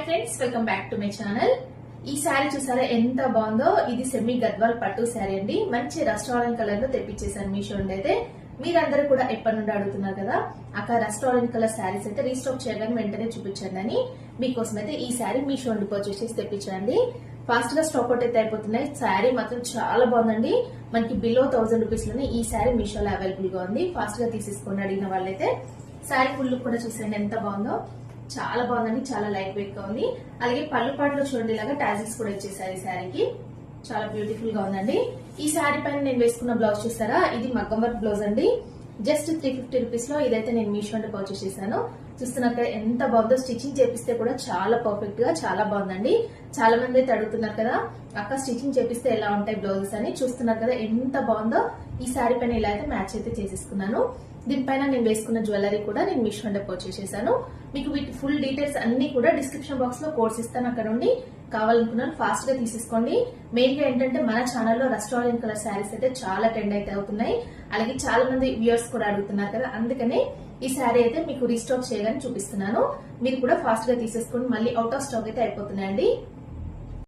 Friends, welcome back to my channel. ఈ శారీ చూసారా ఎంత బాగుందో. ఇది సెమీ గద్వాల్ పట్టు శారీ అండి. మంచి రెస్టారెంట్ కలర్ లో తెప్పించేసాను మీషో నుండి. అయితే మీరందరూ కూడా ఎప్పటి నుండి అడుగుతున్నారు కదా అక్కడ రెస్టారెంట్ కలర్ శారీస్ అయితే రీస్టాక్ చేయగానే వెంటనే చూపించండి అని మీకోసం అయితే ఈ శారీ మీషో నుండి పర్చేస్ చేసి తెప్పించండి. ఫాస్ట్ గా స్టాక్ అవుట్ అయితే అయిపోతున్నాయి. శారీ మాత్రం చాలా బాగుందండి. మనకి బిలో 1000 రూపీస్ లోనే ఈ శారీ మీషోలో అవైలబుల్ గా ఉంది. ఫాస్ట్ గా తీసేసుకోండి అడిగిన వాళ్ళైతే. శారీ ఫుల్ లుక్ కూడా చూసండి ఎంత బాగుందో. చాలా బాగుందండి. చాలా లైట్ వెయిట్ గా ఉంది. అలాగే పళ్ళు పాటలో చూడండి ఇలాగా టాజిల్స్ కూడా ఇచ్చేసారు ఈ శారీకి. చాలా బ్యూటిఫుల్ గా ఉందండి. ఈ శారీ పైన నేను వేసుకున్న బ్లౌజ్ చూసారా, ఇది మగ్గం వర్క్ బ్లౌజ్ అండి. జస్ట్ 350 రూపీస్ లో ఇదైతే నేను మీషో నుండి పర్చేస్ చేశాను. చూస్తున్నారు ఎంత బాగుందో. స్టిచ్చింగ్ చేపిస్తే కూడా చాలా పర్ఫెక్ట్ గా చాలా బాగుందండి. చాలా మంది అయితే అడుగుతున్నారు కదా అక్క స్టిచ్చింగ్ చేపిస్తే ఎలా ఉంటాయి బ్లౌజెస్ అని. చూస్తున్నారు కదా ఎంత బాగుందో. ఈ శారీ పైన ఇలా అయితే మ్యాచ్ అయితే చేసేసుకున్నాను. దీనిపైన నేను వేసుకున్న జ్యువెలరీ కూడా నేను మీషో నుండి పర్చేస్ చేశాను. మీకు వీటి ఫుల్ డీటెయిల్స్ అన్ని కూడా డిస్క్రిప్షన్ బాక్స్ లో కోడ్స్ ఇస్తాను. అక్కడ నుండి కావాలనుకున్నాను ఫాస్ట్ గా తీసేసుకోండి. మెయిన్ గా ఏంటంటే మన ఛానల్లో రెస్టారెంట్ కలర్ శారీస్ అయితే చాలా ట్రెండ్ అయితే అవుతున్నాయి. అలాగే చాలా మంది వ్యూవర్స్ కూడా అడుగుతున్నారు కదా, అందుకనే ఈ శారీ అయితే మీకు రీస్టాక్ చేయగానే చూపిస్తున్నాను. మీరు కూడా ఫాస్ట్ గా తీసేసుకోండి. మళ్ళీ అవుట్ ఆఫ్ స్టాక్ అయితే అయిపోతున్నాయండి.